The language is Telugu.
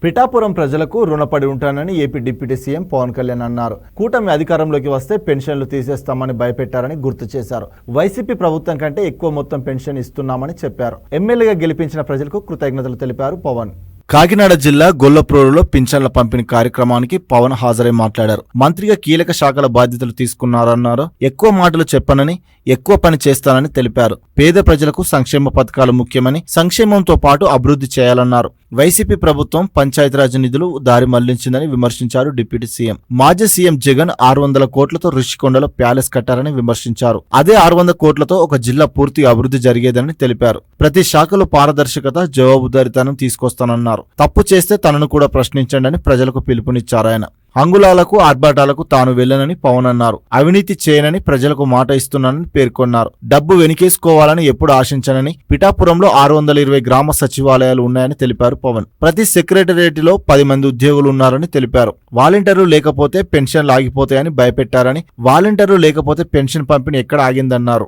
పిఠాపురం ప్రజలకు రుణపడి ఉంటానని AP deputy CM Pawan Kalyan అన్నారు. కూటమి అధికారంలోకి వస్తే పెన్షన్లు తీసేస్తామని భయపెట్టారని గుర్తు చేశారు. వైసీపీ ప్రభుత్వం కంటే ఎక్కువ మొత్తం పెన్షన్ ఇస్తున్నామని చెప్పారు. ఎమ్మెల్యేగా గెలిపించిన ప్రజలకు కృతజ్ఞతలు తెలిపారు పవన్. కాకినాడ జిల్లా గొల్లప్రోలులో పింఛన్ల పంపిణీ కార్యక్రమానికి పవన్ హాజరై మాట్లాడారు. మంత్రిగా కీలక శాఖల బాధ్యతలు తీసుకున్నారన్నారు. ఎక్కువ మాటలు చెప్పనని, ఎక్కువ పని చేస్తానని తెలిపారు. పేద ప్రజలకు సంక్షేమ పథకాలు ముఖ్యమని, సంక్షేమంతో పాటు అభివృద్ధి చేయాలన్నారు. వైసీపీ ప్రభుత్వం పంచాయతీరాజ్ నిధులు దారి మళ్లించిందని విమర్శించారు డిప్యూటీ సీఎం. మాజీ సీఎం జగన్ 600 కోట్లతో రుషికొండలో ప్యాలెస్ కట్టారని విమర్శించారు. అదే 600 కోట్లతో ఒక జిల్లా పూర్తిగా అభివృద్ధి జరిగేదని తెలిపారు. ప్రతి శాఖలో పారదర్శకత, జవాబుదారీతనం తీసుకొస్తానన్నారు. తప్పు చేస్తే తనను కూడా ప్రశ్నించండి అని ప్రజలకు పిలుపునిచ్చారు. ఆయన అంగుళాలకు, ఆర్భాటాలకు తాను వెళ్లనని పవన్ అన్నారు. అవినీతి చేయనని ప్రజలకు మాట ఇస్తున్నానని పేర్కొన్నారు. డబ్బు వెనికేసుకోవాలని ఎప్పుడు ఆశించనని, పిఠాపురంలో 620 గ్రామ సచివాలయాలు ఉన్నాయని తెలిపారు పవన్. ప్రతి సెక్రటరియట్లో 10 మంది ఉద్యోగులు ఉన్నారని తెలిపారు. వాలంటీర్లు లేకపోతే పెన్షన్లు ఆగిపోతాయని భయపెట్టారని, వాలంటీర్లు లేకపోతే పెన్షన్ పంపిణీ ఎక్కడ ఆగిందన్నారు.